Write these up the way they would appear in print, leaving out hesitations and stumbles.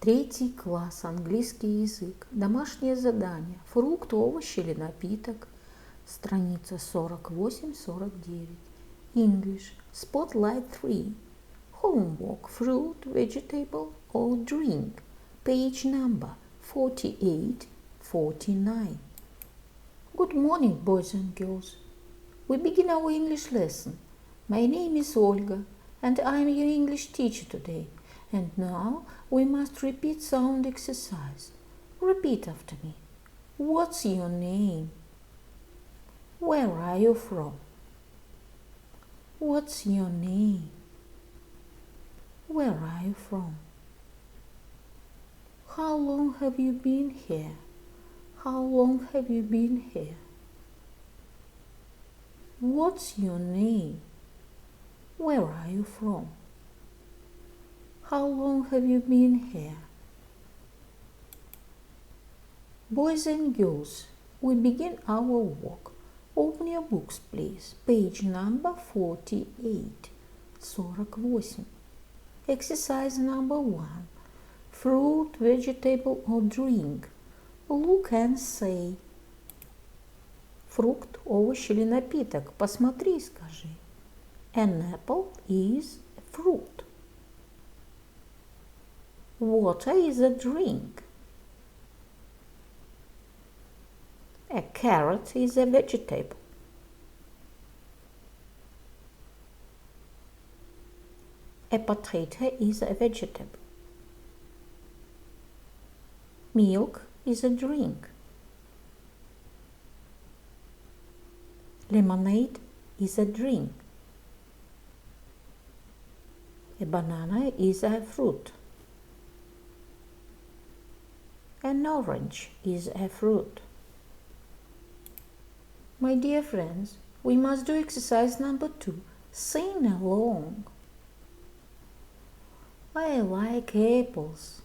Третий класс. Английский язык. Домашнее задание. Фрукт, овощ или напиток. Страница 48-49. English. Spotlight 3. Homework. Fruit, vegetable or drink. Page number 48-49. Good morning, boys and girls. We begin our English lesson. My name is Olga, and I am your English teacher today. And now we must repeat sound exercise. Repeat after me. What's your name? Where are you from? What's your name? Where are you from? How long have you been here? How long have you been here? What's your name? Where are you from? How long have you been here? Boys and girls, we begin our work. Open your books, please. Page number 48. 48. Exercise number 1. Fruit, vegetable or drink. Look and say. Фрукт, овощ или напиток. Посмотри и скажи. An apple is a fruit. Water is a drink. A carrot is a vegetable. A potato is a vegetable. Milk is a drink. Lemonade is a drink. A banana is a fruit. An orange is a fruit. My dear friends, we must do exercise number 2. Sing along. I like apples.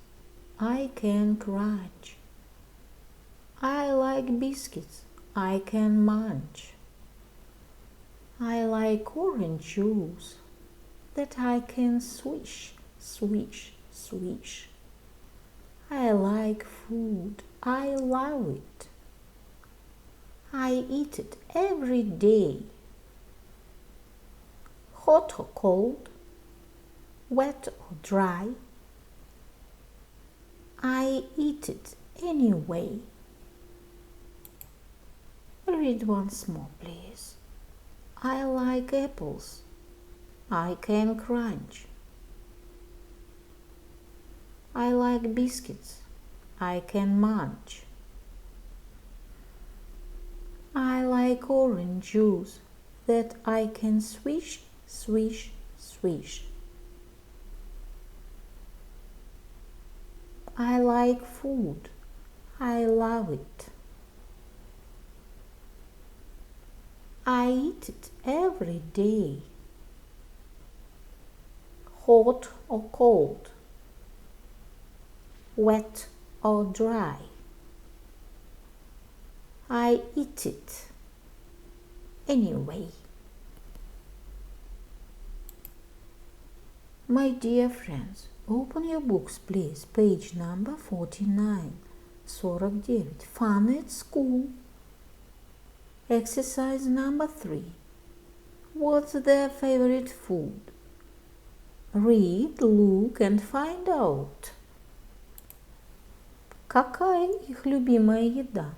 I can crunch. I like biscuits. I can munch. I like orange juice that I can swish, swish, swish. I like food. I love it. I eat it every day. Hot or cold, wet or dry. I eat it anyway. Read once more, please. I like apples. I can crunch. I like biscuits. I can munch. I like orange juice that I can swish, swish, swish. I like food. I love it. I eat it every day. Hot or cold, wet or dry. I eat it anyway. My dear friends, open your books, please. Page number 49. 49. Fun at school. Exercise number 3. What's their favorite food? Read, look and find out. Какая их любимая еда?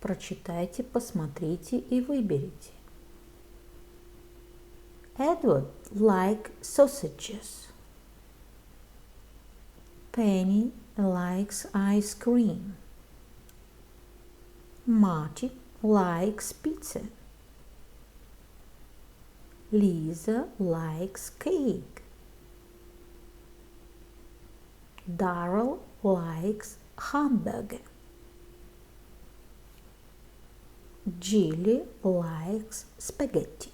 Прочитайте, посмотрите и выберите. Edward likes sausages. Penny likes ice cream. Marty likes pizza. Lisa likes cake. Darrell likes hamburger. Jilly likes spaghetti.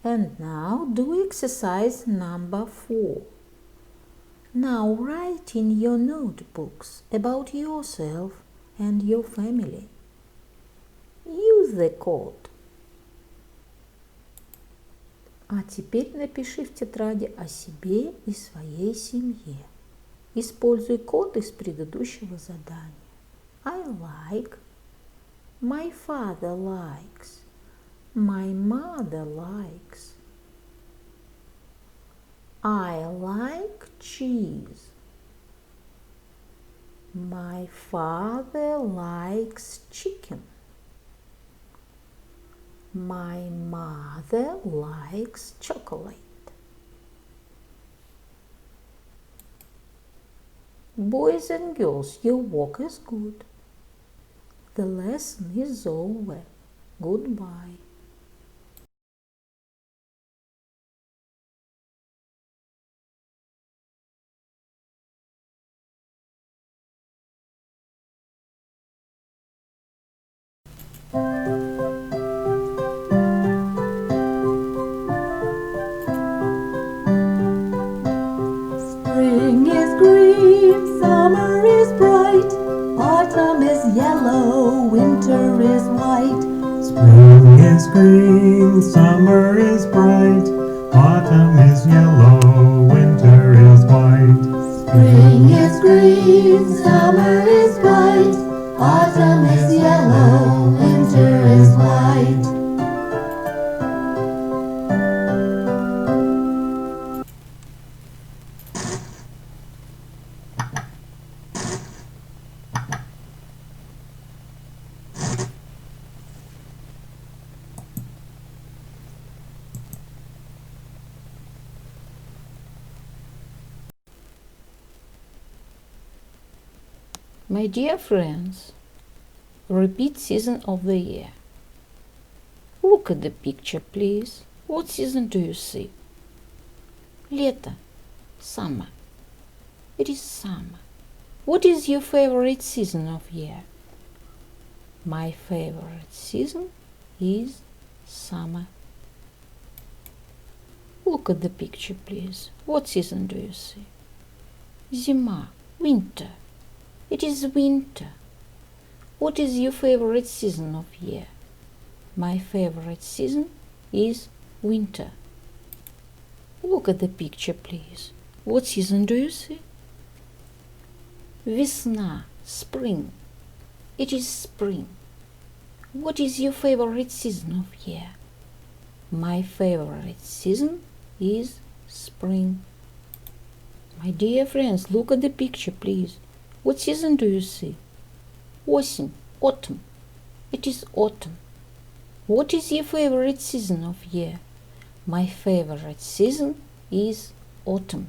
And now do exercise number 4. Now write in your notebooks about yourself and your family. Use the code. А теперь напиши в тетради о себе и своей семье. Используй код из предыдущего задания. I like. My father likes. My mother likes. I like cheese. My father likes chicken. My mother likes chocolate. Boys and girls, your work is good. The lesson is over. Goodbye. Spring is green, summer is bright, autumn is yellow, winter is white. Spring is green, summer is bright, autumn is yellow, winter is white. Spring is green, summer is bright, autumn is yellow, winter is white. My dear friends, repeat season of the year. Look at the picture, please. What season do you see? Лето. Summer. It is summer. What is your favorite season of year? My favorite season is summer. Look at the picture, please. What season do you see? Зима. Winter. It is winter. What is your favorite season of year? My favorite season is winter. Look at the picture, please. What season do you see? Весна. Spring. It is spring. What is your favorite season of year? My favorite season is spring. My dear friends, look at the picture, please. What season do you see? Осень. Autumn. It is autumn. What is your favorite season of year? My favorite season is autumn.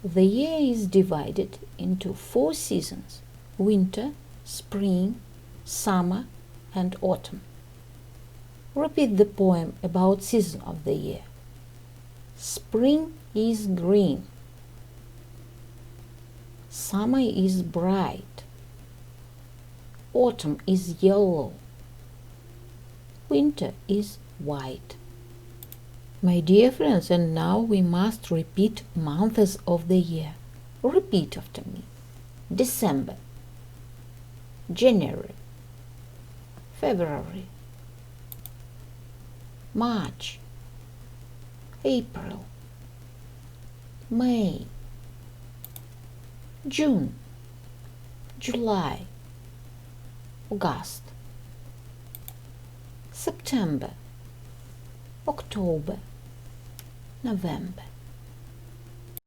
The year is divided into 4 seasons: winter, spring, summer, and autumn. Repeat the poem about season of the year. Spring is green. Summer is bright. Autumn is yellow. Winter is white. My dear friends, and now we must repeat months of the year. Repeat after me. December, January, February, March, April, May, June, July, August, September, October, November.